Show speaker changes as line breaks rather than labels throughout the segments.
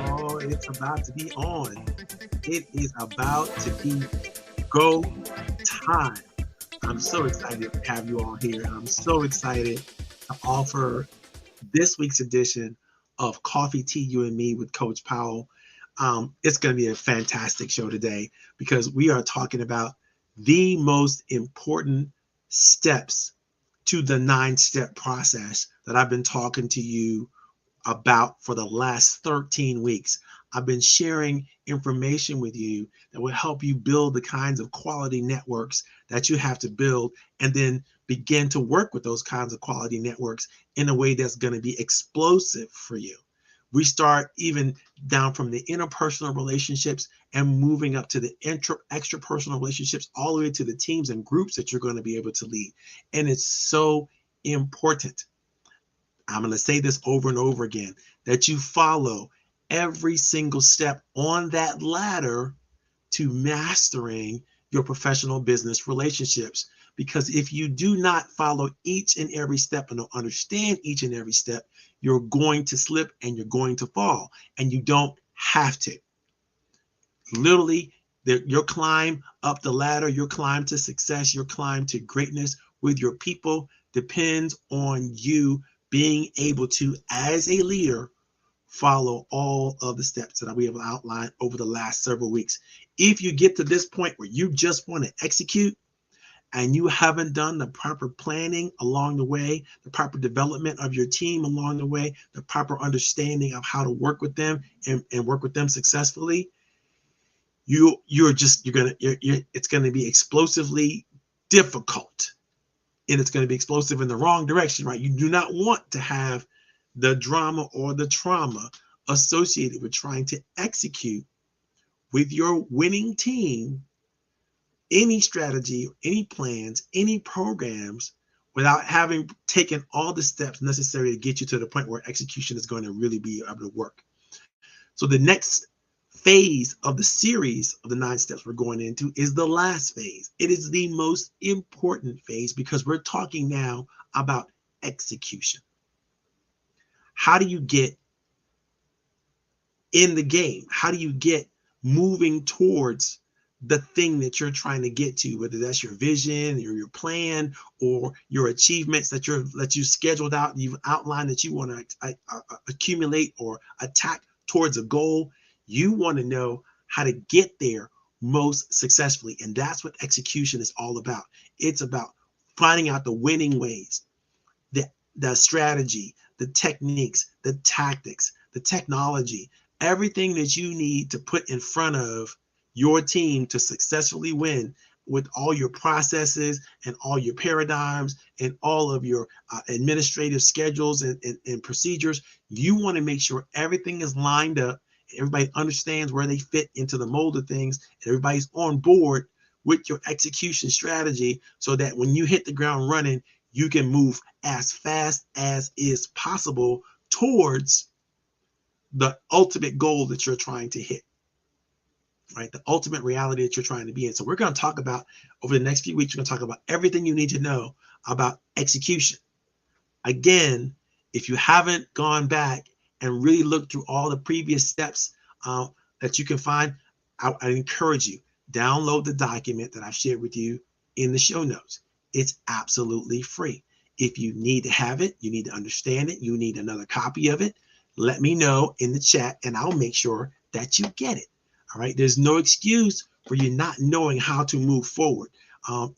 Oh, it's about to be on. It is about to be go time. I'm so excited to have you all here. I'm so excited to offer this week's edition of Coffee, Tea, You and Me with Coach Powell. It's going to be a fantastic show today because we are talking about the most important steps to the 9-step process that I've been talking to you about for the last 13 weeks. I've been sharing information with you that will help you build the kinds of quality networks that you have to build, and then begin to work with those kinds of quality networks in a way that's going to be explosive for you. We start even down from the interpersonal relationships and moving up to the extrapersonal relationships, all the way to the teams and groups that you're going to be able to lead. And it's so important. I'm going to say this over and over again, that you follow every single step on that ladder to mastering your professional business relationships. Because if you do not follow each and every step and don't understand each and every step, you're going to slip and you're going to fall, and you don't have to. Literally, your climb up the ladder, your climb to success, your climb to greatness with your people depends on you being able to, as a leader, follow all of the steps that we have outlined over the last several weeks. If you get to this point where you just want to execute and you haven't done the proper planning along the way, the proper development of your team along the way, the proper understanding of how to work with them and work with them successfully, it's going to be explosively difficult. And it's going to be explosive in the wrong direction, right? You do not want to have the drama or the trauma associated with trying to execute with your winning team any strategy, any plans, any programs without having taken all the steps necessary to get you to the point where execution is going to really be able to work. So the next phase of the series of the 9 steps we're going into is the last phase. It is the most important phase because we're talking now about execution. How do you get in the game? How do you get moving towards the thing that you're trying to get to, whether that's your vision or your plan or your achievements that you scheduled out and you've outlined that you want to accumulate or attack towards a goal? You want to know how to get there most successfully. And that's what execution is all about. It's about finding out the winning ways, the strategy, the techniques, the tactics, the technology, everything that you need to put in front of your team to successfully win with all your processes and all your paradigms and all of your administrative schedules and procedures. You want to make sure everything is lined up. Everybody understands where they fit into the mold of things, and everybody's on board with your execution strategy so that when you hit the ground running, you can move as fast as is possible towards the ultimate goal that you're trying to hit, right? The ultimate reality that you're trying to be in. So we're going to talk about, over the next few weeks, we're going to talk about everything you need to know about execution. Again, if you haven't gone back and really looked through all the previous steps that you can find, I encourage you, download the document that I've shared with you in the show notes. It's absolutely free. If you need to have it, you need to understand it, you need another copy of it, let me know in the chat and I'll make sure that you get it. All right. There's no excuse for you not knowing how to move forward.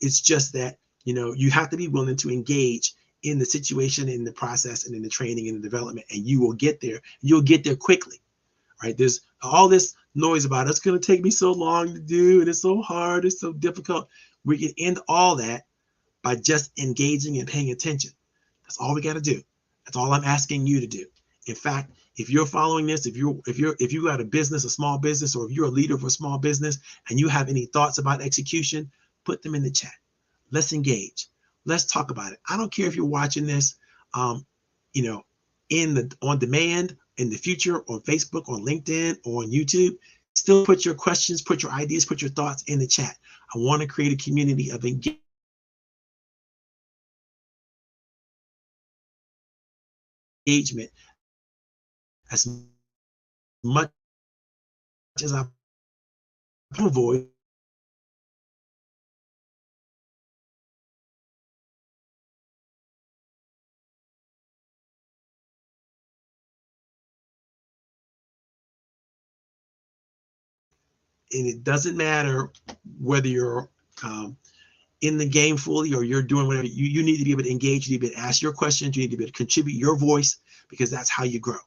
It's just that, you have to be willing to engage in the situation, in the process, and in the training and the development, and you will get there. You'll get there quickly. Right? There's all this noise about it's going to take me so long to do, and it's so hard, it's so difficult. We can end all that by just engaging and paying attention. That's all we got to do. That's all I'm asking you to do. In fact, if you're following this, if you got a business, a small business, or if you're a leader of a small business and you have any thoughts about execution, put them in the chat. Let's engage. Let's talk about it. I don't care if you're watching this, on demand in the future on Facebook, on LinkedIn, or on YouTube. Still put your questions, put your ideas, put your thoughts in the chat. I want to create a community of engagement as much as I avoid and it doesn't matter whether you're in the game fully or you're doing whatever. You need to be able to engage, you need to be able to ask your questions, you need to be able to contribute your voice, because that's how you grow,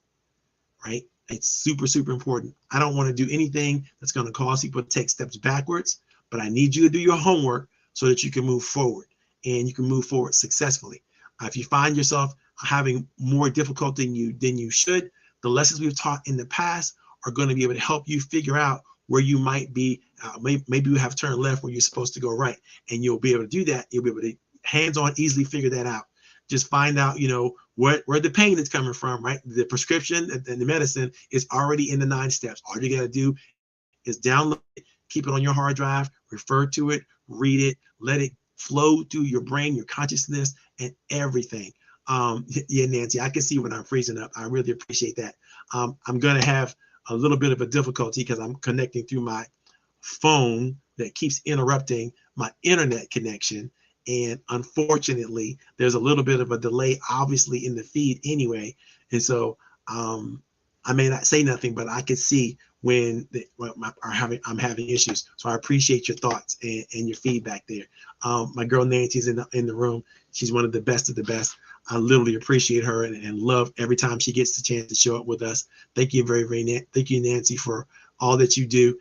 right? It's super, super important. I don't want to do anything that's going to cause people to take steps backwards, but I need you to do your homework so that you can move forward and you can move forward successfully. If you find yourself having more difficulty than you should, the lessons we've taught in the past are going to be able to help you figure out where you might be. Maybe you have turned left where you're supposed to go right, and you'll be able to do that. You'll be able to hands-on easily figure that out. Just find out, where the pain is coming from, right? The prescription and the medicine is already in the 9 steps. All you got to do is download it, keep it on your hard drive, refer to it, read it, let it flow through your brain, your consciousness, and everything. Yeah, Nancy, I can see when I'm freezing up. I really appreciate that. I'm going to have a little bit of a difficulty because I'm connecting through my phone that keeps interrupting my internet connection. And unfortunately, there's a little bit of a delay, obviously, in the feed anyway. And so I may not say nothing, but I can see when I'm having issues. So I appreciate your thoughts and your feedback there. My girl Nancy's in the room. She's one of the best of the best. I literally appreciate her and love every time she gets the chance to show up with us. Thank you thank you, Nancy, for all that you do.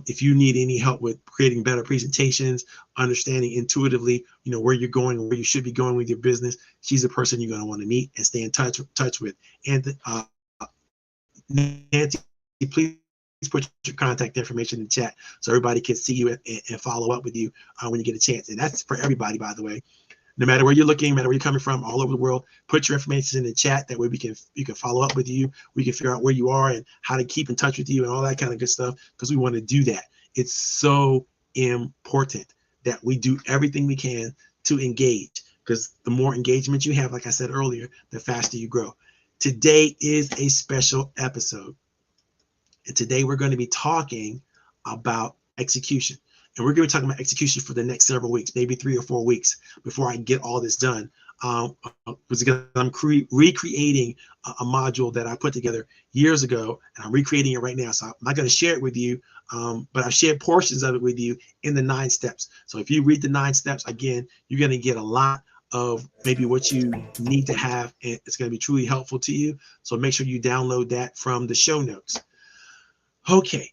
If you need any help with creating better presentations, understanding intuitively, where you're going and where you should be going with your business, she's the person you're going to want to meet and stay in touch with. And Nancy, please put your contact information in the chat so everybody can see you and follow up with you when you get a chance. And that's for everybody, by the way. No matter where you're looking, no matter where you're coming from, all over the world, put your information in the chat. That way you can follow up with you. We can figure out where you are and how to keep in touch with you and all that kind of good stuff, because we want to do that. It's so important that we do everything we can to engage, because the more engagement you have, like I said earlier, the faster you grow. Today is a special episode. And today we're going to be talking about execution. And we're going to be talking about execution for the next several weeks, maybe 3 or 4 weeks before I get all this done. Because I'm recreating a module that I put together years ago, and I'm recreating it right now. So I'm not going to share it with you, but I've shared portions of it with you in the 9 steps. So if you read the 9 steps, again, you're going to get a lot of maybe what you need to have, and it's going to be truly helpful to you. So make sure you download that from the show notes. Okay.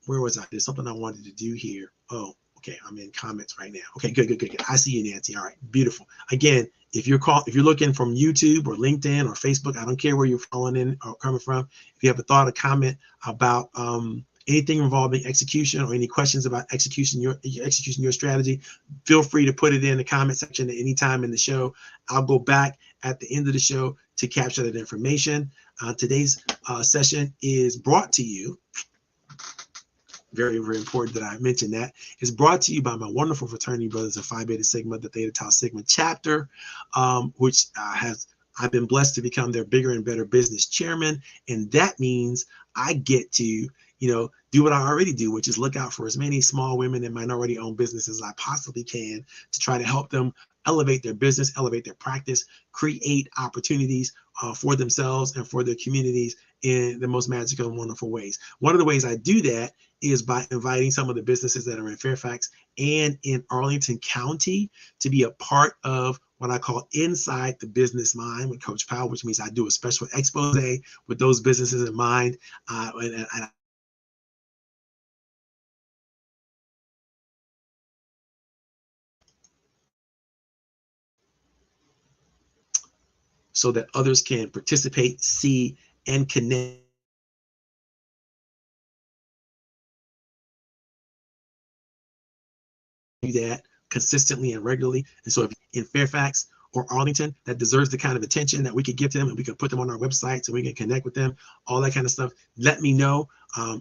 Where was I? There's something I wanted to do here. Oh, okay. I'm in comments right now. Okay, good. I see you, Nancy. All right, beautiful. Again, if you're looking from YouTube or LinkedIn or Facebook, I don't care where you're following in or coming from. If you have a thought or comment about anything involving execution or any questions about execution, your strategy, feel free to put it in the comment section at any time in the show. I'll go back at the end of the show to capture that information. Today's session is brought to you. Very, very important that I mention that. It's brought to you by my wonderful fraternity brothers of Phi Beta Sigma, the Theta Tau Sigma chapter, which I've been blessed to become their bigger and better business chairman. And that means I get to do what I already do, which is look out for as many small women and minority owned businesses as I possibly can to try to help them elevate their business, elevate their practice, create opportunities for themselves and for their communities in the most magical and wonderful ways. One of the ways I do that is by inviting some of the businesses that are in Fairfax and in Arlington County to be a part of what I call Inside the Business Mind with Coach Powell, which means I do a special expose with those businesses in mind. And so that others can participate, see, and connect that consistently and regularly. And so if in Fairfax or Arlington that deserves the kind of attention that we could give to them, and we can put them on our website so we can connect with them, all that kind of stuff, let me know.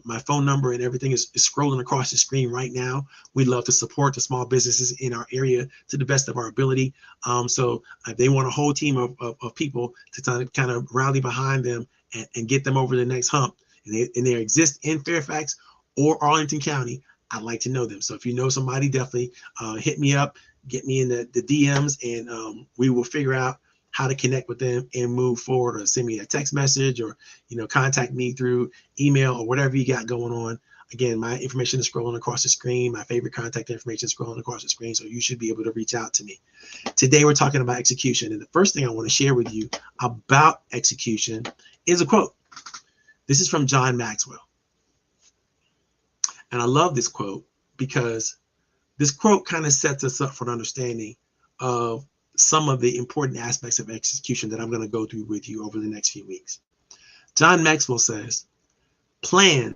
My phone number and everything is scrolling across the screen right now. We'd love to support the small businesses in our area to the best of our ability. So if they want a whole team of people to kind of rally behind them and get them over the next hump, and they exist in Fairfax or Arlington County, I'd like to know them. So if you know somebody, definitely hit me up, get me in the DMs, and we will figure out how to connect with them and move forward, or send me a text message, or contact me through email or whatever you got going on. Again, my information is scrolling across the screen. My favorite contact information is scrolling across the screen, so you should be able to reach out to me. Today, we're talking about execution, and the first thing I want to share with you about execution is a quote. This is from John Maxwell. And I love this quote because this quote kind of sets us up for an understanding of some of the important aspects of execution that I'm going to go through with you over the next few weeks. John Maxwell says, plans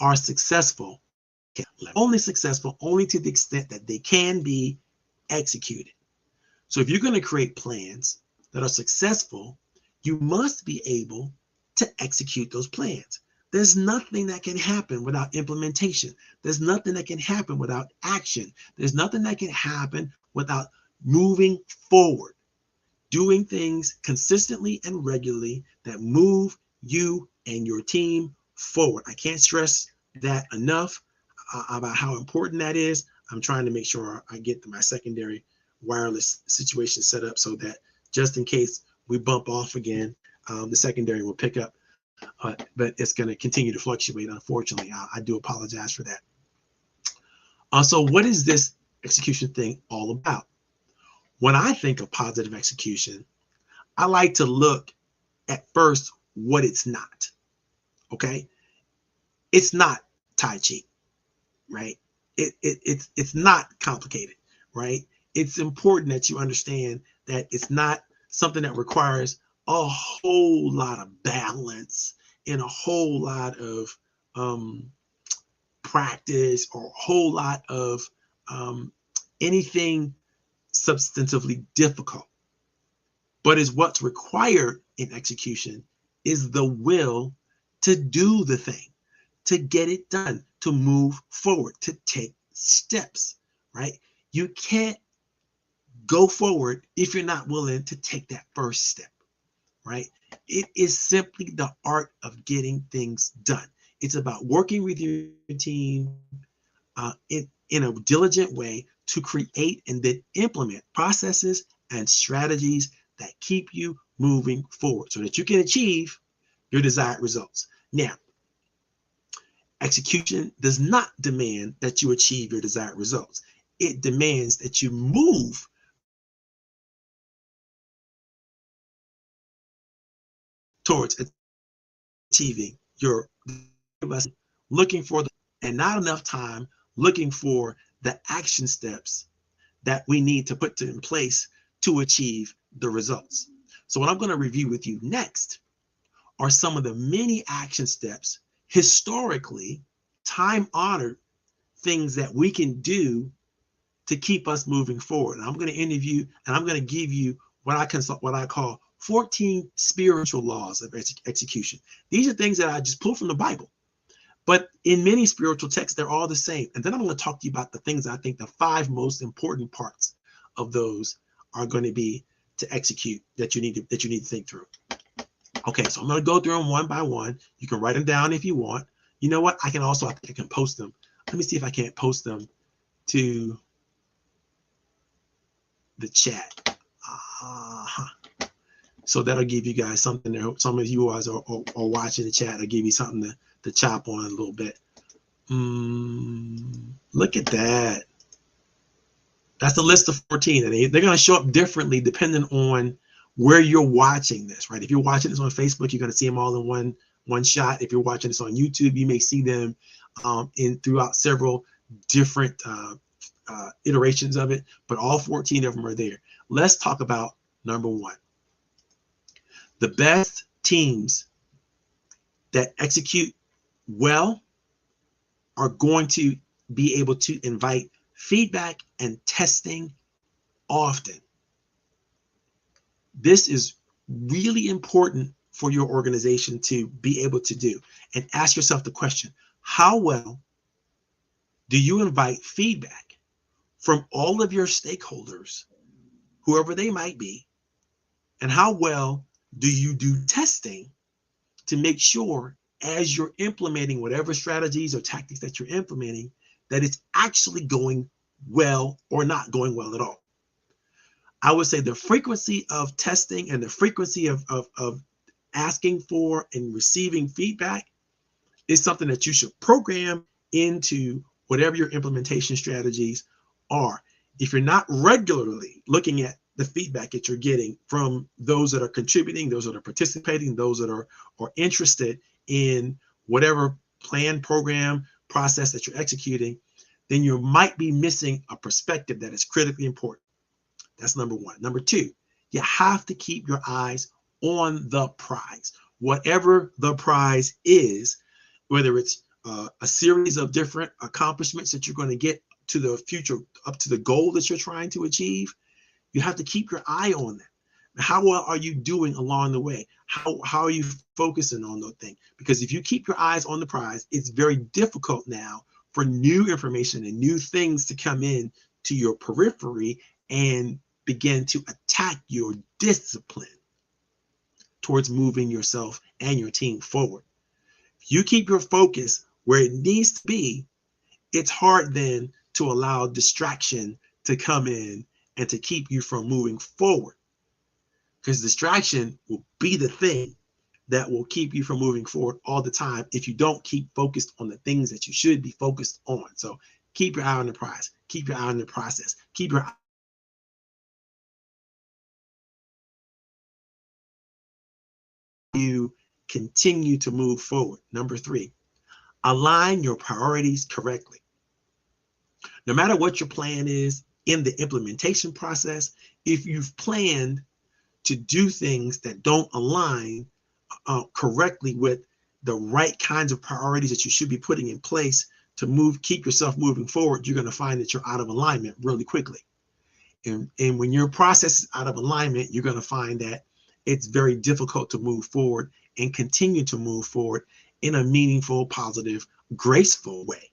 are successful, only to the extent that they can be executed. So if you're going to create plans that are successful, you must be able to execute those plans. There's nothing that can happen without implementation. There's nothing that can happen without action. There's nothing that can happen without moving forward, doing things consistently and regularly that move you and your team forward. I can't stress that enough about how important that is. I'm trying to make sure I get my secondary wireless situation set up so that just in case we bump off again, the secondary will pick up, but it's going to continue to fluctuate. Unfortunately, I do apologize for that. So what is this execution thing all about? When I think of positive execution, I like to look at first what it's not. Okay, it's not Tai Chi, right? It's not complicated, right? It's important that you understand that it's not something that requires a whole lot of balance and a whole lot of practice, or a whole lot of anything substantively difficult. But is what's required in execution is the will to do the thing, to get it done, to move forward, to take steps, right? You can't go forward if you're not willing to take that first step, right? It is simply the art of getting things done. It's about working with your team in a diligent way to create and then implement processes and strategies that keep you moving forward so that you can achieve your desired results. Now, execution does not demand that you achieve your desired results. It demands that you move towards achieving your looking for and not enough time looking for the action steps that we need to put in place to achieve the results. So what I'm going to review with you next are some of the many action steps, historically time-honored things that we can do to keep us moving forward. And I'm going to interview and I'm going to give you what I call 14 spiritual laws of execution. These are things that I just pulled from the Bible, but in many spiritual texts, they're all the same. And then I'm going to talk to you about the things I think the 5 most important parts of those are going to be to execute that you need to think through. Okay, so I'm going to go through them one by one. You can write them down if you want. You know what? I think I can post them. Let me see if I can't post them to the chat. So that'll give you guys something there. Some of you guys are watching the chat. I'll give you something to chop on a little bit. Look at that. That's the list of 14. And they're going to show up differently depending on where you're watching this, right? If you're watching this on Facebook, you're going to see them all in one shot. If you're watching this on YouTube, you may see them throughout several different iterations of it, but all 14 of them are there. Let's talk about number one. The best teams that execute well are going to be able to invite feedback and testing often. This is really important for your organization to be able to do. And ask yourself the question, how well do you invite feedback from all of your stakeholders, whoever they might be, and how well do you do testing to make sure as you're implementing whatever strategies or tactics that you're implementing, that it's actually going well or not going well at all. I would say the frequency of testing and the frequency of asking for and receiving feedback is something that you should program into whatever your implementation strategies are. If you're not regularly looking at the feedback that you're getting from those that are contributing, those that are participating, those that are interested in whatever plan, program, process that you're executing, then you might be missing a perspective that is critically important. That's number one. Number two, you have to keep your eyes on the prize. Whatever the prize is, whether it's a series of different accomplishments that you're going to get to the future, up to the goal that you're trying to achieve, you have to keep your eye on that. How well are you doing along the way? How are you focusing on those things? Because if you keep your eyes on the prize, it's very difficult now for new information and new things to come in to your periphery and begin to attack your discipline towards moving yourself and your team forward. If you keep your focus where it needs to be, it's hard then to allow distraction to come in and to keep you from moving forward. Because distraction will be the thing that will keep you from moving forward all the time if you don't keep focused on the things that you should be focused on. So keep your eye on the prize, keep your eye on the process, keep your eye you continue to move forward. Number three, align your priorities correctly. No matter what your plan is in the implementation process, if you've planned to do things that don't align correctly with the right kinds of priorities that you should be putting in place to keep yourself moving forward, you're going to find that you're out of alignment really quickly. And when your process is out of alignment, you're going to find that it's very difficult to move forward and continue to move forward in a meaningful, positive, graceful way.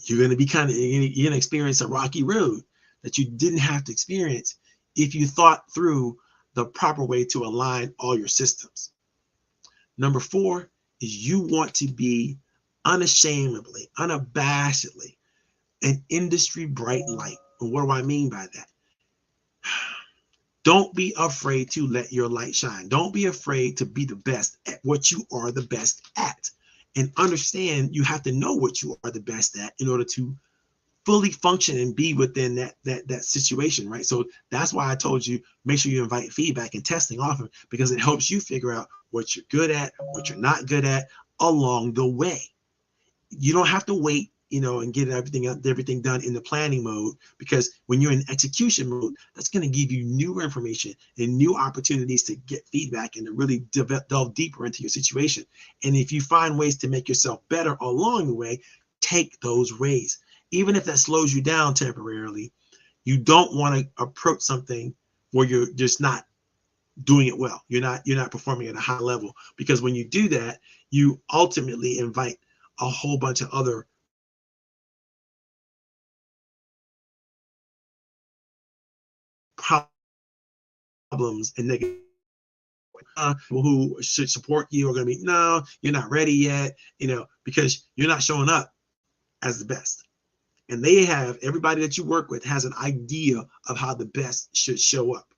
You're going to be you're going to experience a rocky road that you didn't have to experience if you thought through the proper way to align all your systems. Number four is you want to be unashamedly, unabashedly an industry bright light. And what do I mean by that? Don't be afraid to let your light shine. Don't be afraid to be the best at what you are the best at. And understand you have to know what you are the best at in order to fully function and be within that situation, right? So that's why I told you, make sure you invite feedback and testing often, because it helps you figure out what you're good at, what you're not good at along the way. You don't have to wait, and get everything done in the planning mode, because when you're in execution mode, that's going to give you new information and new opportunities to get feedback and to really delve deeper into your situation. And if you find ways to make yourself better along the way, take those ways. Even if that slows you down temporarily, you don't want to approach something where you're just not doing it well. You're not performing at a high level, because when you do that, you ultimately invite a whole bunch of other problems problems and negative. People who should support you are going to be, no, you're not ready yet, because you're not showing up as the best. And everybody that you work with has an idea of how the best should show up,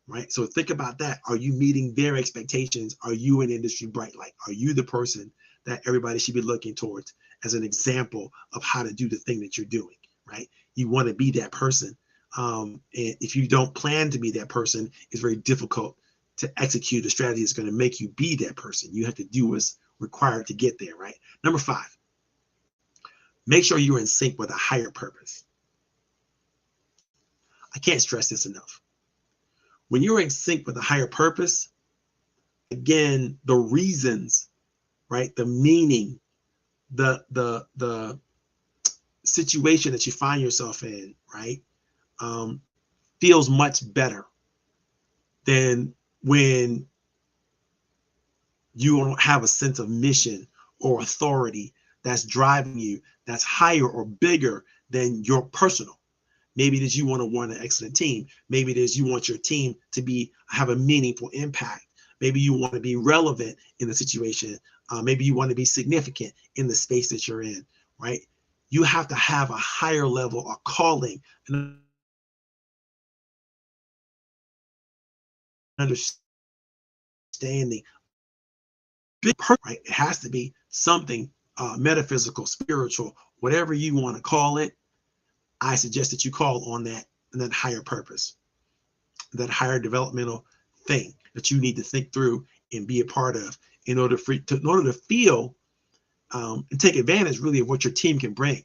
right? So think about that. Are you meeting their expectations? Are you an industry bright light? Are you the person that everybody should be looking towards as an example of how to do the thing that you're doing, right? You want to be that person. And if you don't plan to be that person, it's very difficult to execute a strategy that's going to make you be that person. You have to do what's required to get there, right? Number 5, make sure you're in sync with a higher purpose. I can't stress this enough. When you're in sync with a higher purpose, again, the reasons, right? The meaning, the situation that you find yourself in, right? Feels much better than when you don't have a sense of mission or authority that's driving you, that's higher or bigger than your personal. Maybe it is you want to run an excellent team. Maybe it is you want your team to have a meaningful impact. Maybe you want to be relevant in the situation. Maybe you want to be significant in the space that you're in, right? You have to have a higher level of calling and understanding. Right? It has to be something metaphysical, spiritual, whatever you want to call it. I suggest that you call on that higher purpose, that higher developmental thing that you need to think through and be a part of in order to feel and take advantage really of what your team can bring.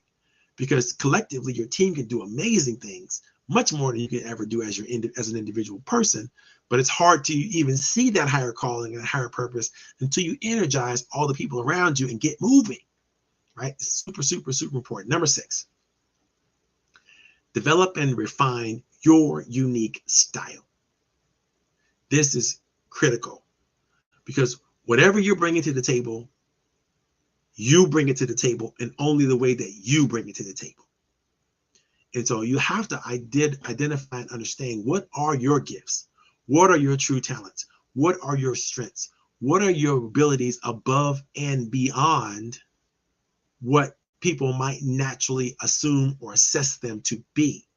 Because collectively, your team can do amazing things, much more than you can ever do as an individual person. But it's hard to even see that higher calling and higher purpose until you energize all the people around you and get moving, right? It's super, super, super important. Number 6, develop and refine your unique style. This is critical because whatever you're bringing to the table, you bring it to the table in only the way that you bring it to the table. And so you have to identify and understand, what are your gifts? What are your true talents? What are your strengths? What are your abilities above and beyond what people might naturally assume or assess them to be?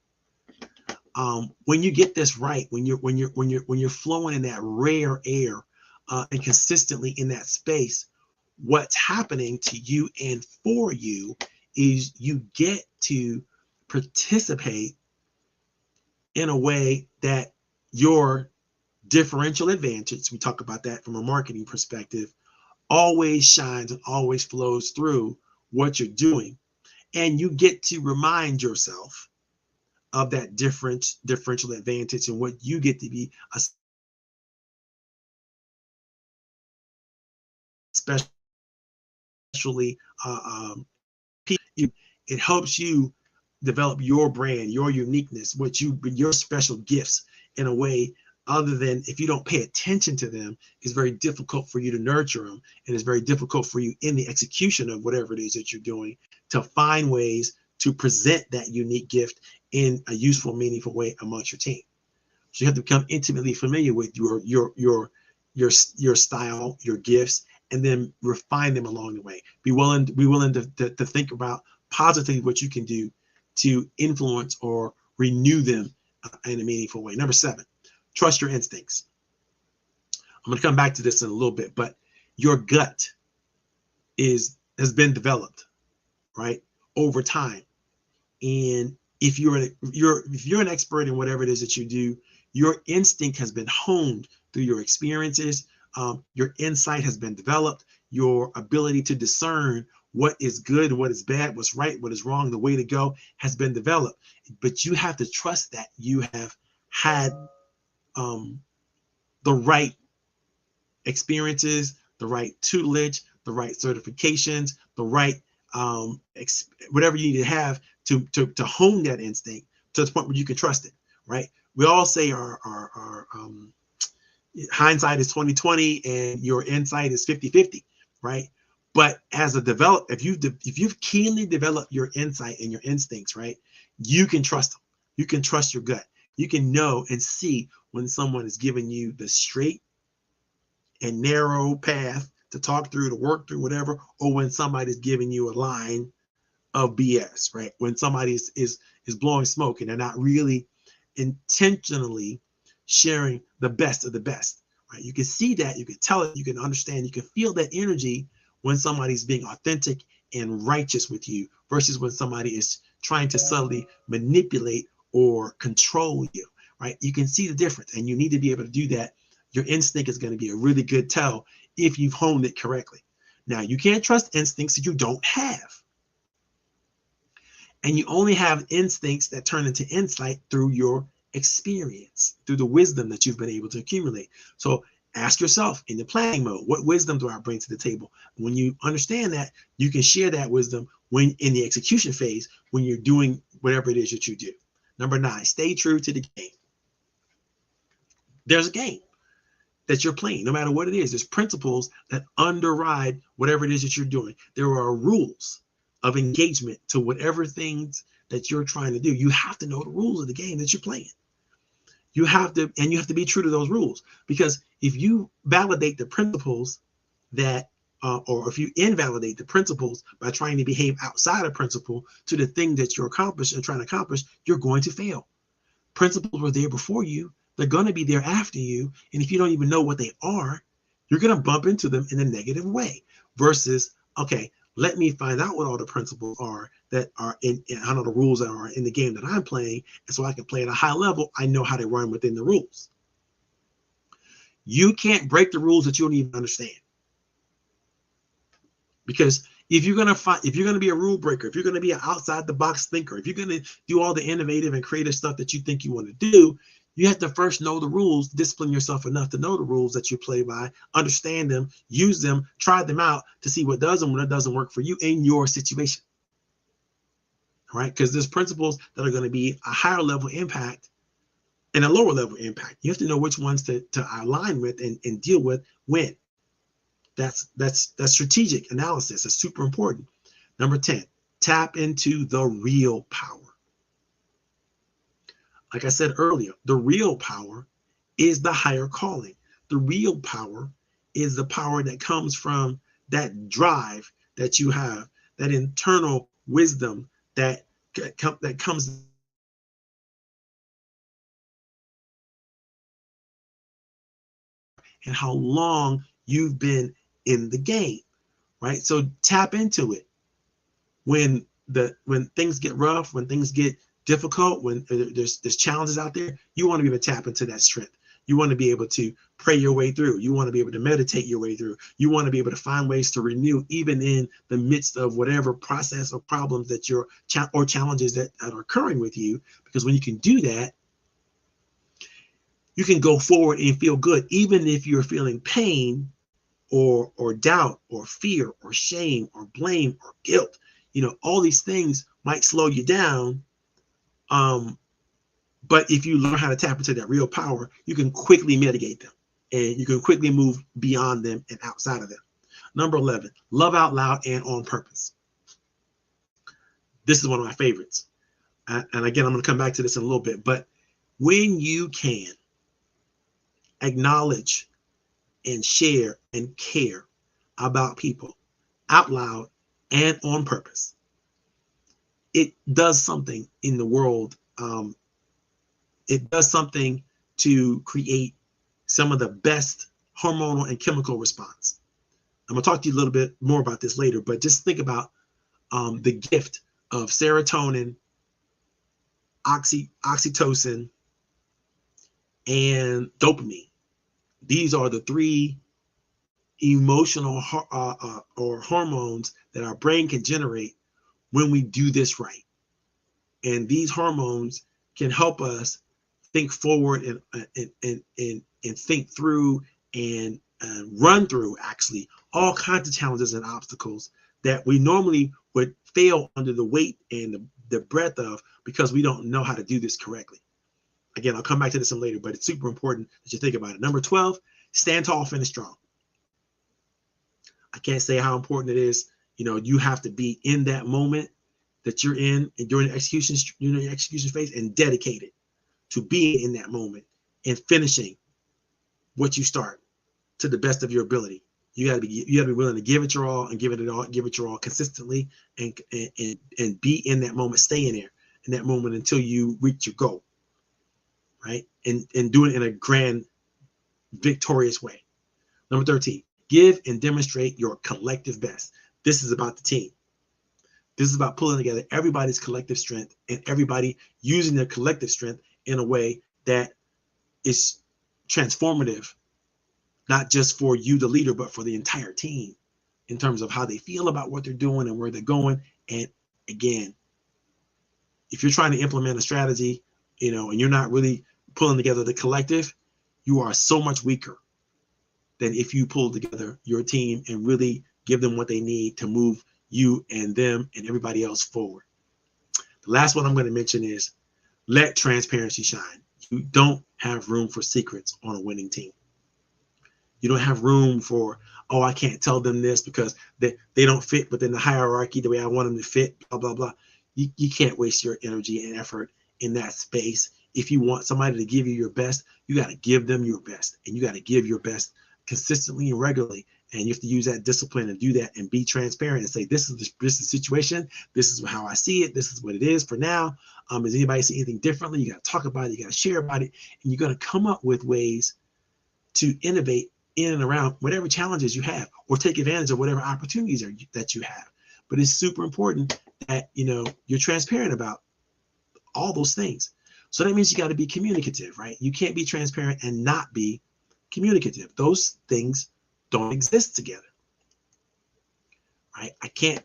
When you get this right, when you're flowing in that rare air and consistently in that space, what's happening to you and for you is you get to participate in a way that your differential advantage, we talk about that from a marketing perspective, always shines and always flows through what you're doing. And you get to remind yourself of that differential advantage and what you get to be, especially it helps you develop your brand, your uniqueness, your special gifts in a way other than, if you don't pay attention to them, it's very difficult for you to nurture them. And it's very difficult for you in the execution of whatever it is that you're doing to find ways to present that unique gift in a useful, meaningful way amongst your team. So you have to become intimately familiar with your style, your gifts, and then refine them along the way. Be willing to think about positively what you can do to influence or renew them in a meaningful way. Number 7, trust your instincts. I'm going to come back to this in a little bit, but your gut has been developed, right, over time. And if you're an expert in whatever it is that you do, your instinct has been honed through your experiences. Your insight has been developed. Your ability to discern what is good, what is bad, what's right, what is wrong, the way to go has been developed. But you have to trust that you have had the right experiences, the right tutelage, the right certifications, the right whatever you need to have to hone that instinct to the point where you can trust it, right? We all say our hindsight is 20/20 and your insight is 50/50, right? But as if you've keenly developed your insight and your instincts, right, you can trust them. You can trust your gut. You can know and see when someone is giving you the straight and narrow path to talk through, to work through, whatever, or when somebody's giving you a line of BS, right? When somebody is blowing smoke and they're not really intentionally sharing the best of the best, right? You can see that, you can tell it, you can understand, you can feel that energy when somebody's being authentic and righteous with you versus when somebody is trying to subtly manipulate or control you, right? You can see the difference, and you need to be able to do that. Your instinct is going to be a really good tell if you've honed it correctly. Now, you can't trust instincts that you don't have. And you only have instincts that turn into insight through your experience, through the wisdom that you've been able to accumulate. So ask yourself in the planning mode, what wisdom do I bring to the table? When you understand that, you can share that wisdom when in the execution phase, when you're doing whatever it is that you do. Number 9, stay true to the game. There's a game that you're playing, no matter what it is. There's principles that underride whatever it is that you're doing. There are rules of engagement to whatever things that you're trying to do. You have to know the rules of the game that you're playing. You have to, and you have to be true to those rules, because if you validate the principles that, or if you invalidate the principles by trying to behave outside of principle to the thing that you're accomplishing and trying to accomplish, you're going to fail. Principles were there before you. They're going to be there after you. And if you don't even know what they are, you're going to bump into them in a negative way versus, okay, let me find out what all the principles are that are in, I know the rules that are in the game that I'm playing. And so I can play at a high level. I know how to run within the rules. You can't break the rules that you don't even understand. Because if you're going to be a rule breaker, if you're going to be an outside the box thinker, if you're going to do all the innovative and creative stuff that you think you want to do, you have to first know the rules, discipline yourself enough to know the rules that you play by, understand them, use them, try them out to see what does and what doesn't work for you in your situation. All right? Because there's principles that are going to be a higher level impact and a lower level impact. You have to know which ones to align with and deal with when. That's strategic analysis. That's super important. Number 10, tap into the real power. Like I said earlier, the real power is the higher calling. The real power is the power that comes from that drive that you have, that internal wisdom that comes. And how long you've been in the game, right? So tap into it when things get rough, when things get difficult, when there's challenges out there. You want to be able to tap into that strength. You want to be able to pray your way through. You want to be able to meditate your way through. You want to be able to find ways to renew even in the midst of whatever process or problems that or challenges that are occurring with you. Because when you can do that, you can go forward and feel good, even if you're feeling pain or doubt or fear or shame or blame or guilt. You know, all these things might slow you down. But if you learn how to tap into that real power, you can quickly mitigate them and you can quickly move beyond them and outside of them. Number 11, love out loud and on purpose. This is one of my favorites. And again, I'm going to come back to this in a little bit, but when you can acknowledge and share and care about people out loud and on purpose, it does something in the world. It does something to create some of the best hormonal and chemical response. I'm going to talk to you a little bit more about this later, but just think about the gift of serotonin, oxytocin, and dopamine. These are the 3 emotional or hormones that our brain can generate when we do this right. And these hormones can help us think forward and think through and run through actually all kinds of challenges and obstacles that we normally would fail under the weight and the breadth of, because we don't know how to do this correctly. Again, I'll come back to this later, but it's super important that you think about it. Number 12, stand tall, finish strong. I can't say how important it is. You know, you have to be in that moment that you're in and during the execution phase and dedicated to being in that moment and finishing what you start to the best of your ability. You got to be willing to give it your all and give it your all consistently, and be in that moment, stay in there in that moment until you reach your goal, right? And do it in a grand, victorious way. Number 13, give and demonstrate your collective best. This is about the team. This is about pulling together everybody's collective strength and everybody using their collective strength in a way that is transformative, not just for you, the leader, but for the entire team in terms of how they feel about what they're doing and where they're going. And again, if you're trying to implement a strategy, and you're not really pulling together the collective, you are so much weaker than if you pull together your team and really give them what they need to move you and them and everybody else forward. The last one I'm going to mention is let transparency shine. You don't have room for secrets on a winning team. You don't have room for, oh, I can't tell them this because they don't fit within the hierarchy the way I want them to fit, blah, blah, blah. You can't waste your energy and effort in that space. If you want somebody to give you your best, you got to give them your best, and you got to give your best consistently and regularly. And you have to use that discipline and do that and be transparent and say, this is the situation. This is how I see it. This is what it is for now. Does anybody see anything differently? You got to talk about it. You got to share about it. And you're going to come up with ways to innovate in and around whatever challenges you have, or take advantage of whatever opportunities that you have. But it's super important that, you're transparent about all those things. So that means you got to be communicative, right? You can't be transparent and not be communicative. Those things don't exist together, right? I can't,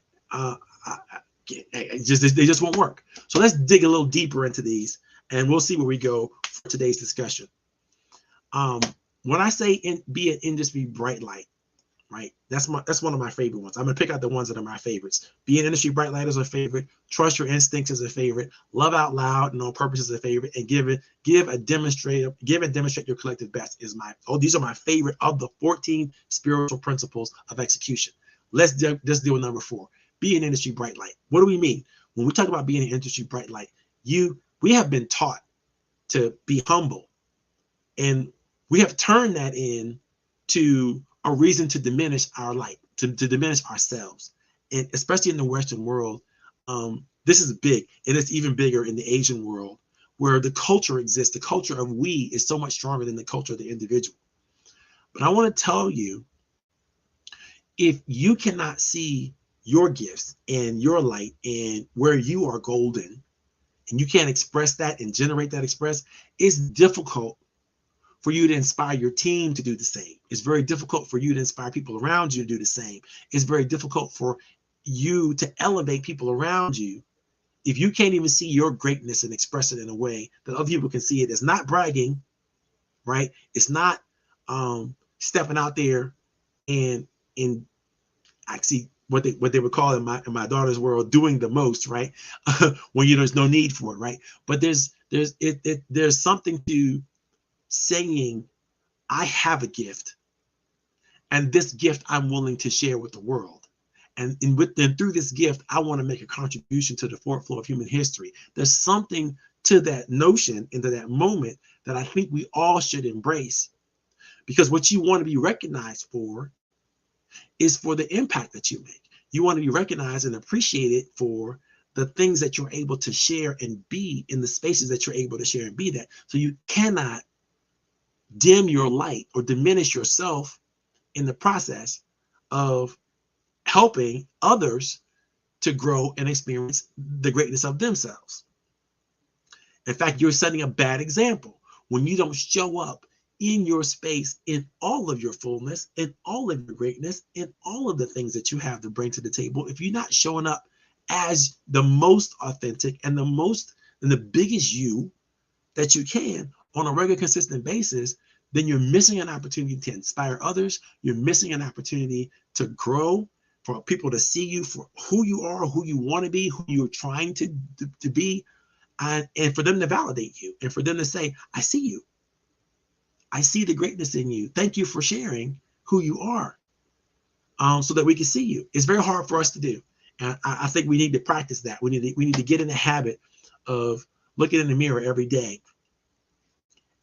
they just won't work. So let's dig a little deeper into these, and we'll see where we go for today's discussion. When I say be an industry bright light, right? That's one of my favorite ones. I'm gonna pick out the ones that are my favorites. Be an industry bright light is a favorite. Trust your instincts is a favorite. Love out loud and on purpose is a favorite. And give and demonstrate your collective best is these are my favorite of the 14 spiritual principles of execution. Let's deal with number 4. Be an industry bright light. What do we mean when we talk about being an industry bright light? We have been taught to be humble, and we have turned that into a reason to diminish our light, to diminish ourselves. And especially in the Western world, this is big, and it's even bigger in the Asian world, where the culture exists. The culture of we is so much stronger than the culture of the individual. But I want to tell you, if you cannot see your gifts and your light and where you are golden, and you can't express that and generate that it's difficult for you to inspire your team to do the same. It's very difficult for you to inspire people around you to do the same. It's very difficult for you to elevate people around you if you can't even see your greatness and express it in a way that other people can see it. It's not bragging, right? It's not stepping out there and actually what they would call in my daughter's world doing the most, right? When there's no need for it, right? But there's something to saying, I have a gift, and this gift I'm willing to share with the world. And through this gift, I want to make a contribution to the forward flow of human history. There's something to that notion, into that moment, that I think we all should embrace. Because what you want to be recognized for is for the impact that you make. You want to be recognized and appreciated for the things that you're able to share and be in the spaces that you're able to share and be that. So you cannot dim your light or diminish yourself in the process of helping others to grow and experience the greatness of themselves. In fact, you're setting a bad example when you don't show up in your space in all of your fullness, in all of your greatness, in all of the things that you have to bring to the table. If you're not showing up as the most authentic and the biggest you that you can on a regular, consistent basis, then you're missing an opportunity to inspire others. You're missing an opportunity to grow, for people to see you for who you are, who you want to be, who you're trying to be, and for them to validate you, and for them to say, I see you. I see the greatness in you. Thank you for sharing who you are, so that we can see you. It's very hard for us to do. And I think we need to practice that. We need to get in the habit of looking in the mirror every day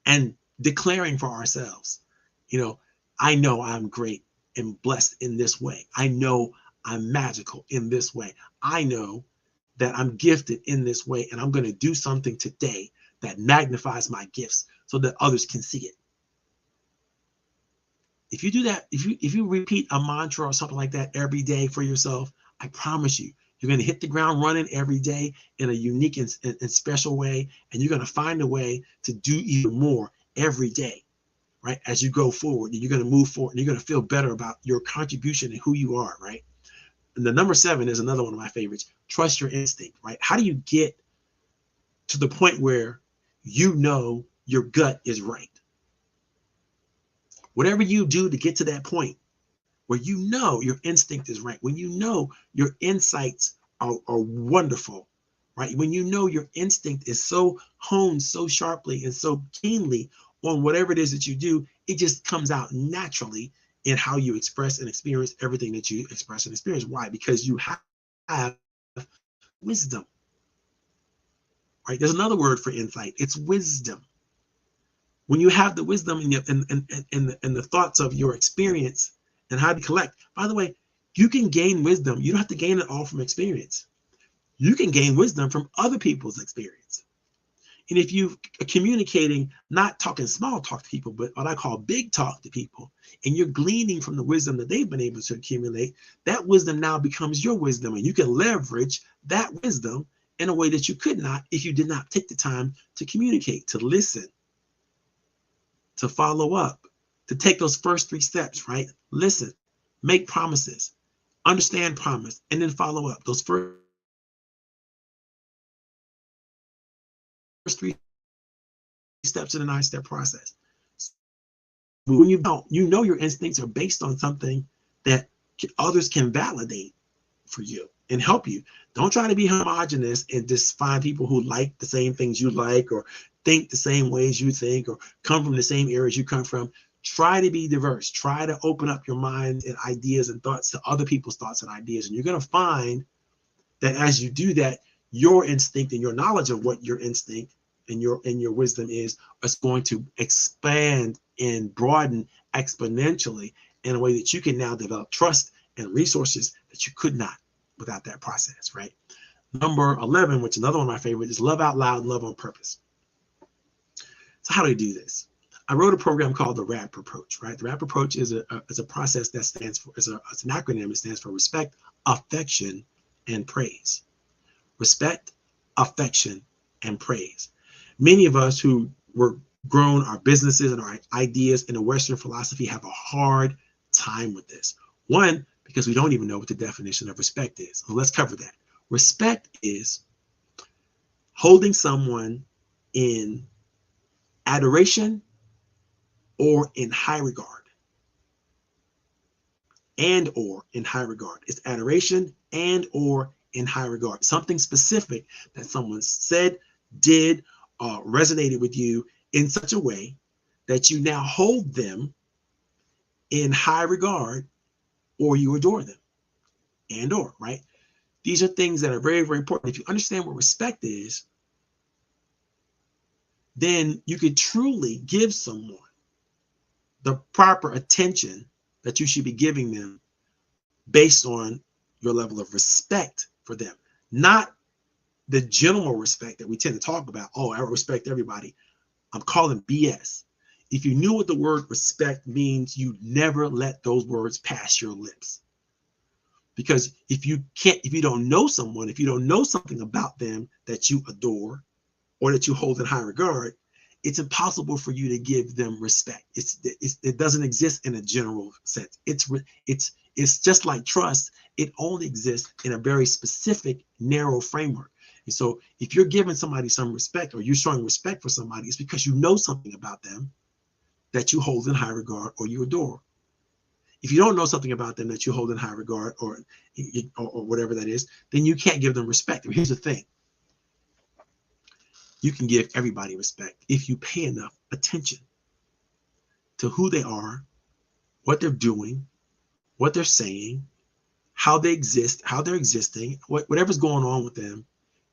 and declaring for ourselves, I know I'm great and blessed in this way. I know I'm magical in this way. I know that I'm gifted in this way, and I'm going to do something today that magnifies my gifts so that others can see it. If you do that, if you repeat a mantra or something like that every day for yourself, I promise you're going to hit the ground running every day in a unique and special way, and you're going to find a way to do even more every day, right? As you go forward, and you're going to move forward, and you're going to feel better about your contribution and who you are, right? And the number 7 is another one of my favorites. Trust your instinct, right? How do you get to the point where you know your gut is right? Whatever you do to get to that point where you know your instinct is right, when you know your insights are wonderful, right? When you know your instinct is so honed so sharply and so keenly on whatever it is that you do, it just comes out naturally in how you express and experience everything that you express and experience. Why? Because you have wisdom, right? There's another word for insight. It's wisdom. When you have the wisdom and the thoughts of your experience and how to collect, by the way, you can gain wisdom. You don't have to gain it all from experience. You can gain wisdom from other people's experience. And if you are communicating, not talking small talk to people, but what I call big talk to people, and you're gleaning from the wisdom that they've been able to accumulate, that wisdom now becomes your wisdom, and you can leverage that wisdom in a way that you could not if you did not take the time to communicate, to listen, to follow up, to take those first 3 steps, right? Listen, make promises, understand promise, and then follow up. Those first 3 steps in a 9-step process. When you don't, your instincts are based on something that others can validate for you and help you. Don't try to be homogenous and just find people who like the same things you like, or think the same ways you think, or come from the same areas you come from. Try to be diverse. Try to open up your mind and ideas and thoughts to other people's thoughts and ideas. And you're going to find that as you do that, your instinct and your knowledge of what your instinct and your wisdom is going to expand and broaden exponentially in a way that you can now develop trust and resources that you could not without that process, right? Number 11, which is another one of my favorites, is love out loud, love on purpose. So how do we do this? I wrote a program called the RAP approach, right? The RAP approach is a process that stands for, it's an acronym. It stands for respect, affection, and praise. Respect, affection, and praise. Many of us who were grown our businesses and our ideas in a Western philosophy have a hard time with this. One, because we don't even know what the definition of respect is. So let's cover that. Respect is holding someone in adoration or in high regard. And or in high regard. It's adoration and or in high regard. Something specific that someone said, did, resonated with you in such a way that you now hold them in high regard, or you adore them, and or, right? These are things that are very, very important. If you understand what respect is, then you could truly give someone the proper attention that you should be giving them based on your level of respect for them, not the general respect that we tend to talk about. Oh, I respect everybody. I'm calling BS. If you knew what the word respect means, you never let those words pass your lips. Because if you don't know someone, if you don't know something about them that you adore or that you hold in high regard, it's impossible for you to give them respect. It doesn't exist in a general sense. It's just like trust. It only exists in a very specific, narrow framework. And so if you're giving somebody some respect, or you're showing respect for somebody, it's because you know something about them that you hold in high regard or you adore. If you don't know something about them that you hold in high regard or whatever that is, then you can't give them respect. Here's the thing. You can give everybody respect if you pay enough attention to who they are, what they're doing, what they're saying, how they exist, how they're existing, whatever's going on with them.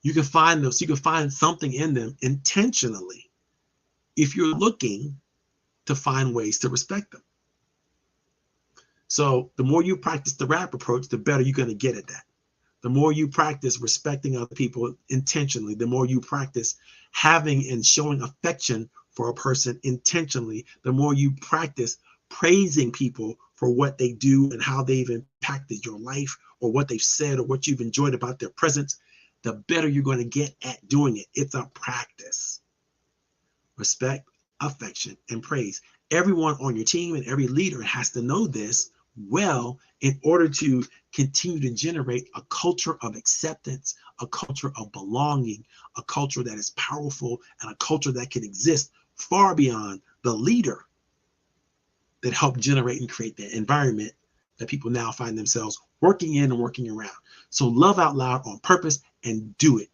You can find those. You can find something in them intentionally if you're looking to find ways to respect them. So the more you practice the rap approach, the better you're going to get at that. The more you practice respecting other people intentionally, the more you practice having and showing affection for a person intentionally, the more you practice praising people for what they do and how they've impacted your life or what they've said or what you've enjoyed about their presence, the better you're going to get at doing it. It's a practice. Respect, affection, and praise. Everyone on your team and every leader has to know this well in order to continue to generate a culture of acceptance, a culture of belonging, a culture that is powerful, and a culture that can exist far beyond the leader that helped generate and create the environment that people now find themselves working in and working around. So love out loud on purpose and do it.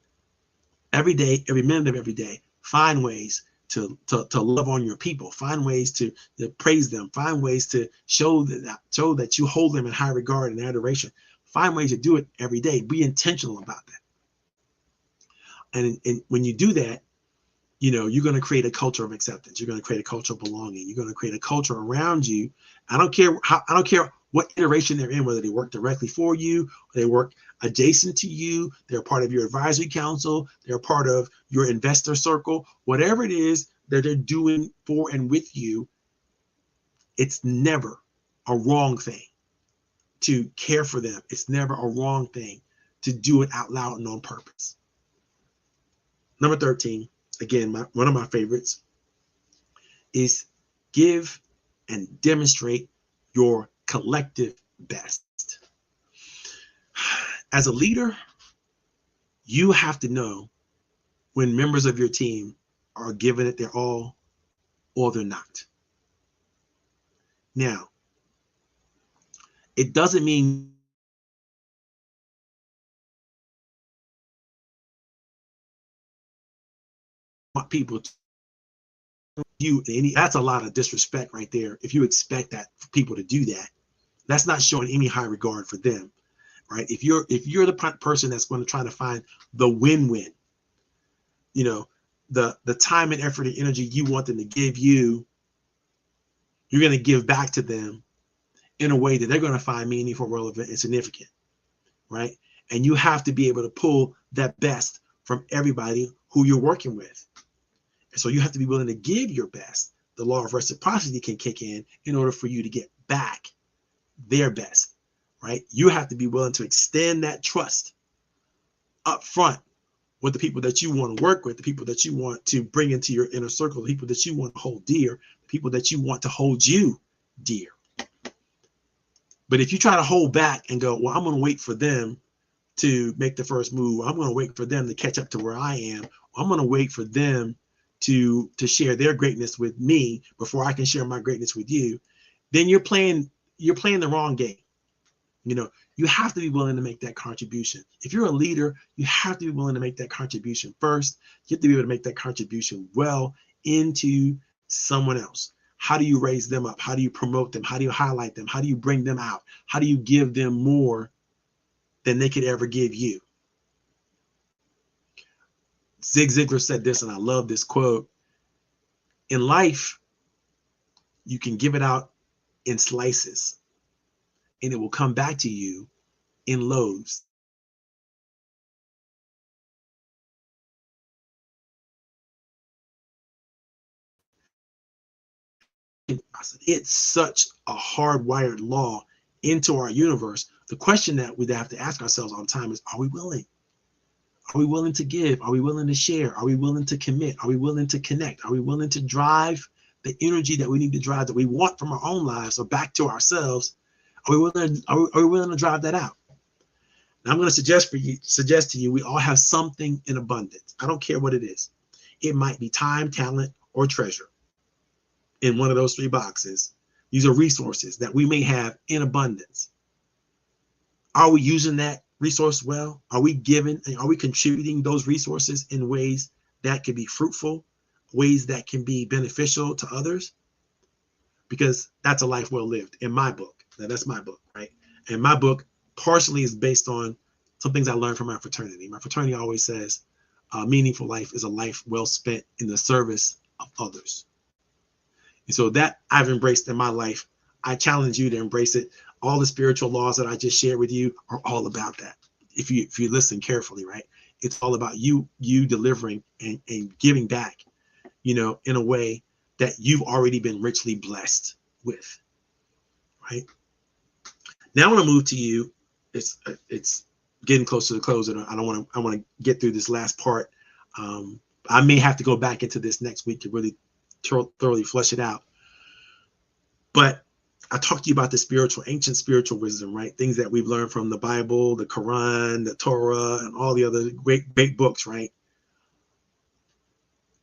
Every day, every minute of every day, find ways to love on your people. Find ways to praise them. Find ways to show that you hold them in high regard and adoration. Find ways to do it every day. Be intentional about that. And when you do that, you're going to create a culture of acceptance. You're going to create a culture of belonging. You're going to create a culture around you. I don't care what iteration they're in, whether they work directly for you, or they work adjacent to you, they're part of your advisory council, they're part of your investor circle, whatever it is that they're doing for and with you, it's never a wrong thing to care for them. It's never a wrong thing to do it out loud and on purpose. Number 13, again, one of my favorites, is give and demonstrate your collective best. As a leader, you have to know when members of your team are giving it their all or they're not. Now, it doesn't mean people to you any. That's a lot of disrespect right there. If you expect that for people to do that, that's not showing any high regard for them, right? If you're the person that's going to try to find the win-win, the time and effort and energy you want them to give you, you're going to give back to them in a way that they're going to find meaningful, relevant, and significant, right? And you have to be able to pull that best from everybody who you're working with. And so you have to be willing to give your best. The law of reciprocity can kick in order for you to get back their best, right? You have to be willing to extend that trust up front with the people that you want to work with, the people that you want to bring into your inner circle, the people that you want to hold dear, the people that you want to hold you dear. But if you try to hold back and go, well, I'm going to wait for them to make the first move, I'm going to wait for them to catch up to where I am, I'm going to wait for them to share their greatness with me before I can share my greatness with you, then you're playing the wrong game. You have to be willing to make that contribution. If you're a leader, you have to be willing to make that contribution first. You have to be able to make that contribution well into someone else. How do you raise them up? How do you promote them? How do you highlight them? How do you bring them out? How do you give them more than they could ever give you? Zig Ziglar said this, and I love this quote. In life, you can give it out in slices, and it will come back to you in loaves. It's such a hardwired law into our universe. The question that we have to ask ourselves all the time is, are we willing? Are we willing to give? Are we willing to share? Are we willing to commit? Are we willing to connect? Are we willing to drive the energy that we need to drive, that we want from our own lives or back to ourselves? Are we willing to drive that out? And I'm going to suggest to you, we all have something in abundance. I don't care what it is. It might be time, talent, or treasure. In one of those three boxes, these are resources that we may have in abundance. Are we using that resource well? Are we giving and are we contributing those resources in ways that can be fruitful, ways that can be beneficial to others? Because that's a life well lived in my book. Now, that's my book, right? And my book partially is based on some things I learned from my fraternity. My fraternity always says a meaningful life is a life well spent in the service of others. And so that I've embraced in my life. I challenge you to embrace it. All the spiritual laws that I just shared with you are all about that. If you listen carefully, right? It's all about you delivering and giving back, in a way that you've already been richly blessed with, right? Now I want to move to you. It's getting close to the close, and I want to get through this last part. I may have to go back into this next week to really thoroughly flesh it out. But I talked to you about the ancient spiritual wisdom, right? Things that we've learned from the Bible, the Quran, the Torah, and all the other great books, right?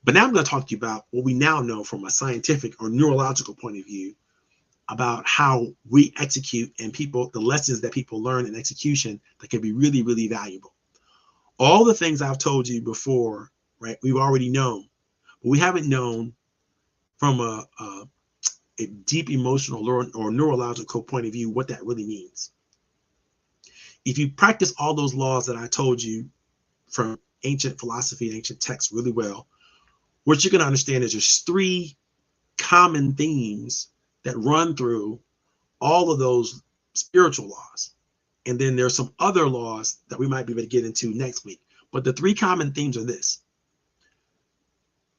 But now I'm going to talk to you about what we now know from a scientific or neurological point of view about how we execute and the lessons that people learn in execution that can be really, really valuable. All the things I've told you before, right? We've already known, but we haven't known from a deep emotional or neurological point of view what that really means. If you practice all those laws that I told you from ancient philosophy and ancient texts really well, what you're going to understand is there's 3 common themes that run through all of those spiritual laws. And then there's some other laws that we might be able to get into next week. But the 3 common themes are this.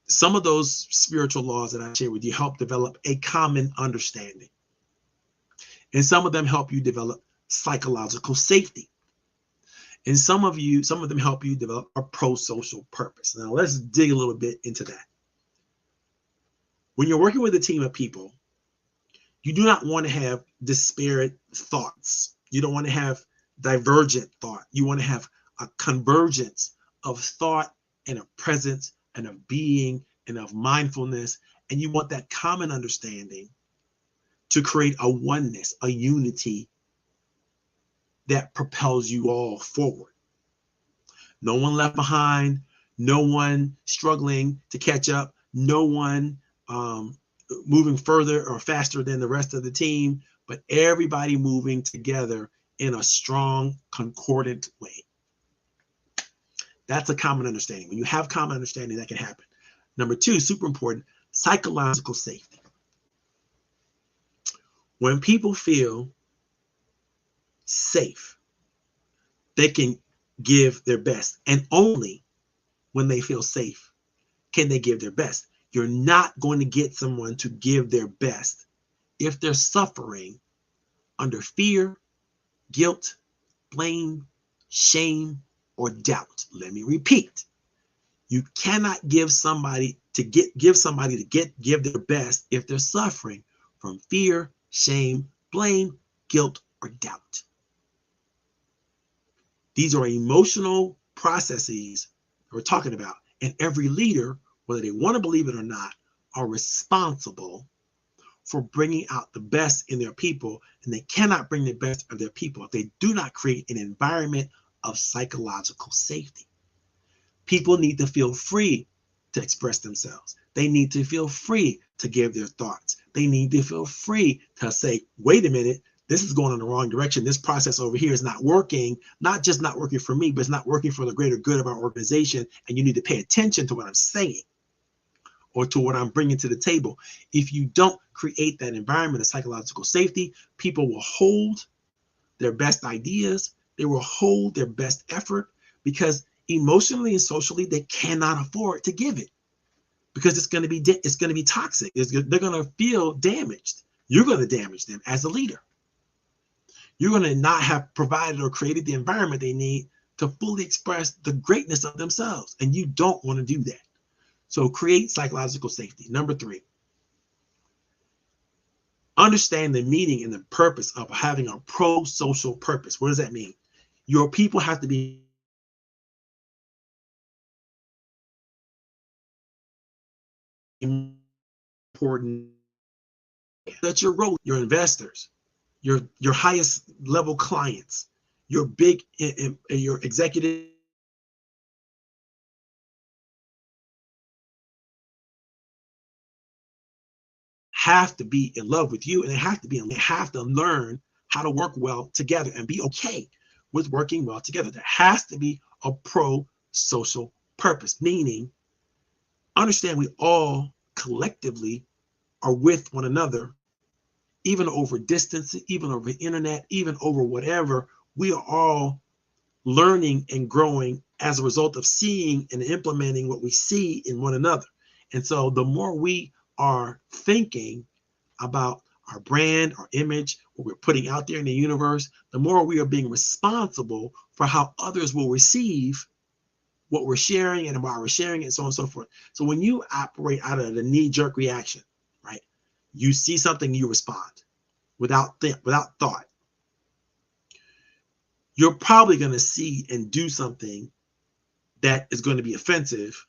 Some of those spiritual laws that I share with you help develop a common understanding. And some of them help you develop psychological safety. And some of them help you develop a pro-social purpose. Now let's dig a little bit into that. When you're working with a team of people, you do not want to have disparate thoughts. You don't want to have divergent thought. You want to have a convergence of thought and of presence and of being and of mindfulness. And you want that common understanding to create a oneness, a unity that propels you all forward. No one left behind, no one struggling to catch up, no one moving further or faster than the rest of the team, but everybody moving together in a strong, concordant way. That's a common understanding. When you have common understanding, that can happen. Number 2, super important, psychological safety. When people feel safe, they can give their best. And only when they feel safe can they give their best. You're not going to get someone to give their best if they're suffering under fear, guilt, blame, shame, or doubt. Let me repeat. You cannot give somebody to give their best if they're suffering from fear, shame, blame, guilt, or doubt. These are emotional processes we're talking about, and every leader, whether they want to believe it or not, are responsible for bringing out the best in their people, and they cannot bring the best of their people if they do not create an environment of psychological safety. People need to feel free to express themselves. They need to feel free to give their thoughts. They need to feel free to say, wait a minute, this is going in the wrong direction. This process over here is not working, not just not working for me, but it's not working for the greater good of our organization. And you need to pay attention to what I'm saying or to what I'm bringing to the table. If you don't create that environment of psychological safety, people will hold their best ideas. They will hold their best effort because emotionally and socially, they cannot afford to give it because it's going to be toxic. They're going to feel damaged. You're going to damage them as a leader. You're going to not have provided or created the environment they need to fully express the greatness of themselves. And you don't want to do that. So create psychological safety. Number 3, understand the meaning and the purpose of having a pro-social purpose. What does that mean? Your people have to be important. That your role, your investors, your highest level clients, your executive have to be in love with you, and they have to learn how to work well together and be okay with working well together. There has to be a pro-social purpose, meaning understand we all collectively are with one another, even over distance, even over the internet, even over whatever, we are all learning and growing as a result of seeing and implementing what we see in one another. And so the more we are thinking about our brand, our image, what we're putting out there in the universe, the more we are being responsible for how others will receive what we're sharing and why we're sharing it, and so on and so forth. So when you operate out of the knee-jerk reaction, right? You see something, you respond without thought. You're probably going to see and do something that is going to be offensive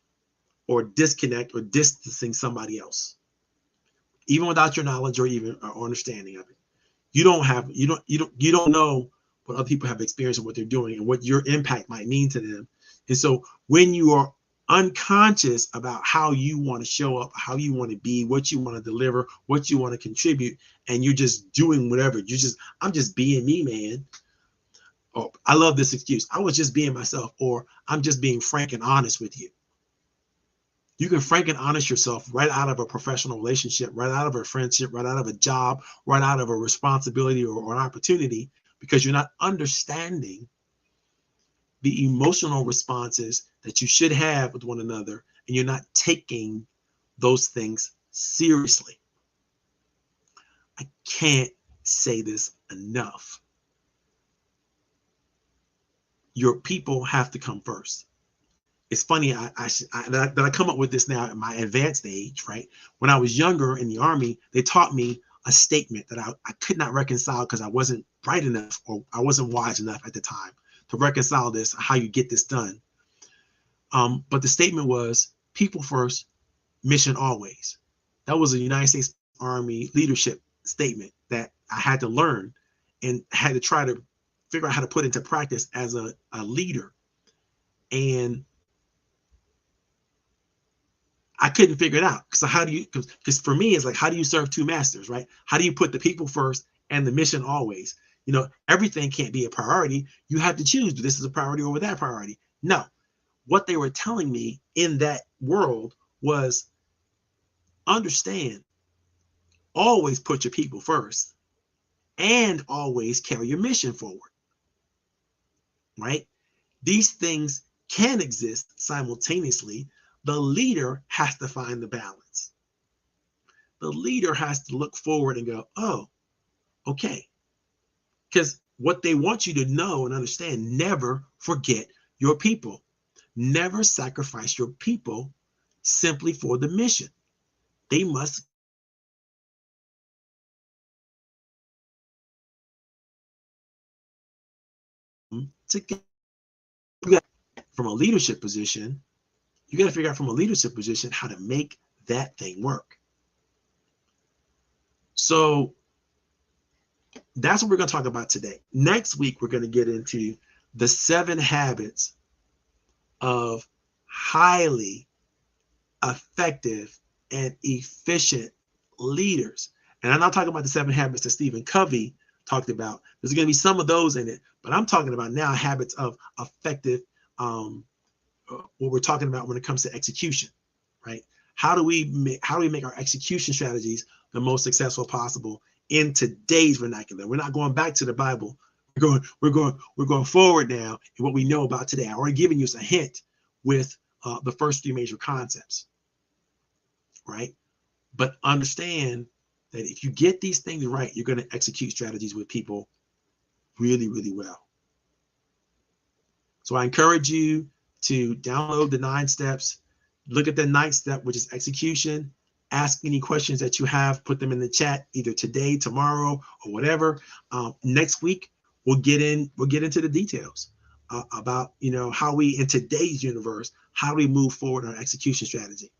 or disconnect or distancing somebody else, even without your knowledge or even or understanding of it. You don't know what other people have experienced and what they're doing and what your impact might mean to them. And so when you are unconscious about how you want to show up, how you want to be, what you want to deliver, what you want to contribute, and you're just doing whatever, I'm just being me, man. Oh, I love this excuse. I was just being myself, or I'm just being frank and honest with you. You can frank and honest yourself right out of a professional relationship, right out of a friendship, right out of a job, right out of a responsibility or an opportunity, because you're not understanding the emotional responses that you should have with one another, and you're not taking those things seriously. I can't say this enough. Your people have to come first. It's funny that I come up with this now at my advanced age, right? When I was younger in the Army, they taught me a statement that I could not reconcile because I wasn't bright enough or I wasn't wise enough at the time to reconcile this, how you get this done. But the statement was, people first, mission always. That was a United States Army leadership statement that I had to learn and had to try to figure out how to put into practice as a leader. And I couldn't figure it out. So how do you, because for me, it's like, how do you serve two masters, right? How do you put the people first and the mission always? You know, everything can't be a priority. You have to choose, this is a priority over that priority. No, what they were telling me in that world was, understand, always put your people first and always carry your mission forward, right? These things can exist simultaneously. The leader has to find the balance. The leader has to look forward and go, oh, okay. Because what they want you to know and understand, never forget your people. Never sacrifice your people simply for the mission. They must come together. From a leadership position, you got to figure out from a leadership position how to make that thing work. So that's what we're going to talk about today. Next week, we're going to get into the 7 habits of highly effective and efficient leaders. And I'm not talking about the 7 habits that Stephen Covey talked about. There's going to be some of those in it, but I'm talking about now habits of effective, what we're talking about when it comes to execution, right? How do we make our execution strategies the most successful possible in today's vernacular? We're not going back to the Bible. We're going forward now in what we know about today. I already given you a hint with the first 3 major concepts, right? But understand that if you get these things right, you're going to execute strategies with people really, really well. So I encourage you to download the 9 steps, look at the 9th step, which is execution. Ask any questions that you have, put them in the chat either today, tomorrow, or whatever. Next week, we'll get into the details about, you know, how we, in today's universe, how we move forward on execution strategy.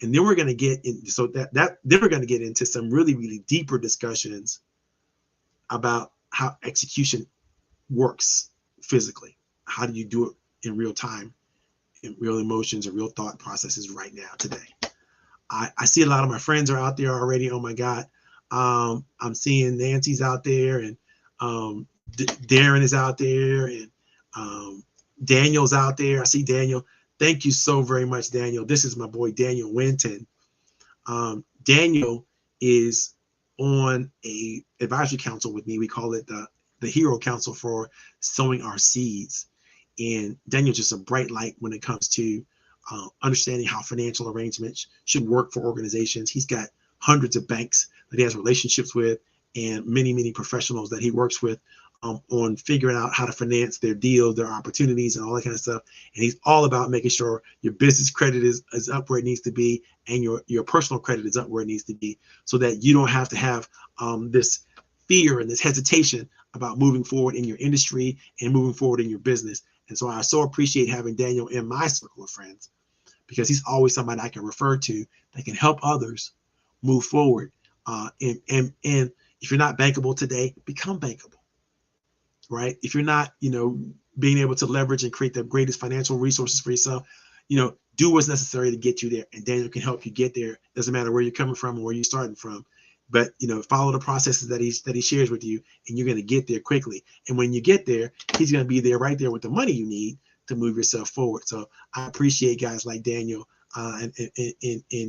And then we're going to get in, so then we're going to get into some really, really deeper discussions about how execution works physically. How do you do it in real time, in real emotions or real thought processes right now, today? I see a lot of my friends are out there already. Oh my God. I'm seeing Nancy's out there, and Darren is out there, and Daniel's out there. I see Daniel. Thank you so very much, Daniel. This is my boy, Daniel Winton. Daniel is on a advisory council with me. We call it the Hero Council for Sowing Our Seeds. And Daniel's just a bright light when it comes to understanding how financial arrangements should work for organizations. He's got hundreds of banks that he has relationships with and many, many professionals that he works with on figuring out how to finance their deals, their opportunities, and all that kind of stuff. And he's all about making sure your business credit is up where it needs to be and your personal credit is up where it needs to be, so that you don't have to have this fear and this hesitation about moving forward in your industry and moving forward in your business. And so I so appreciate having Daniel in my circle of friends, because he's always somebody I can refer to that can help others move forward. And if you're not bankable today, become bankable, right? If you're not, being able to leverage and create the greatest financial resources for yourself, do what's necessary to get you there. And Daniel can help you get there. Doesn't matter where you're coming from or where you're starting from, but follow the processes that he shares with you, and you're going to get there quickly. And when you get there, he's going to be there right there with the money you need to move yourself forward. So I appreciate guys like Daniel and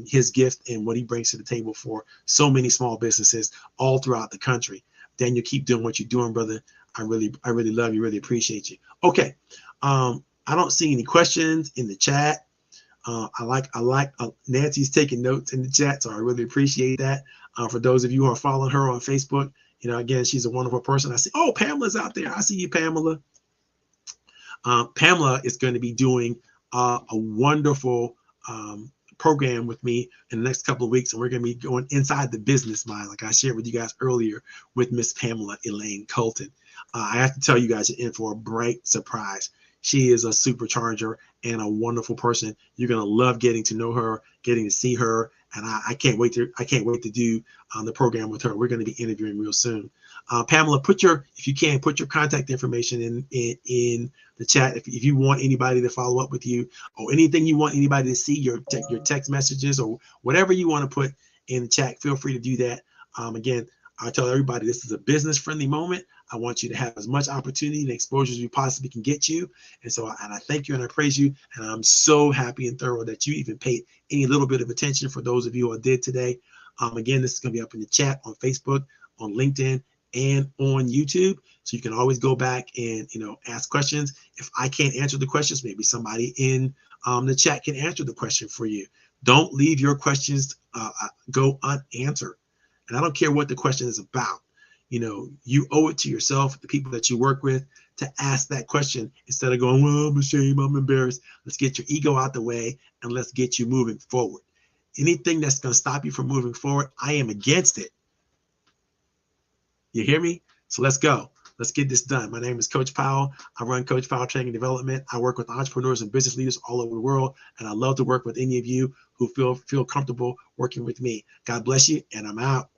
his gift and what he brings to the table for so many small businesses all throughout the country. Daniel, keep doing what you're doing, brother. I really love you, really appreciate you. Okay. I don't see any questions in the chat. I like Nancy's taking notes in the chat, so I really appreciate that. For those of you who are following her on Facebook, again, she's a wonderful person. I see, oh, Pamela's out there. I see you, Pamela. Pamela is going to be doing a wonderful program with me in the next couple of weeks, and we're going to be going inside the business mind, like I shared with you guys earlier with Miss Pamela Elaine Colton. I have to tell you guys, you're in for a bright surprise. She is a supercharger and a wonderful person. You're going to love getting to know her, getting to see her, and I can't wait to do the program with her. We're going to be interviewing real soon. Pamela, if you can, put your contact information in the chat. If you want anybody to follow up with you, or anything you want anybody to see, your text messages or whatever you want to put in the chat, feel free to do that. Again, I tell everybody this is a business-friendly moment. I want you to have as much opportunity and exposure as we possibly can get you. And so, I thank you and I praise you. And I'm so happy and thorough that you even paid any little bit of attention, for those of you who did today. Again, this is going to be up in the chat on Facebook, on LinkedIn, and on YouTube. So you can always go back and, ask questions. If I can't answer the questions, maybe somebody in the chat can answer the question for you. Don't leave your questions go unanswered. And I don't care what the question is about. You owe it to yourself, the people that you work with, to ask that question instead of going, well, I'm ashamed, I'm embarrassed. Let's get your ego out the way and let's get you moving forward. Anything that's going to stop you from moving forward, I am against it. You hear me? So let's go. Let's get this done. My name is Coach Powell. I run Coach Powell Training and Development. I work with entrepreneurs and business leaders all over the world, and I love to work with any of you who feel comfortable working with me. God bless you, and I'm out.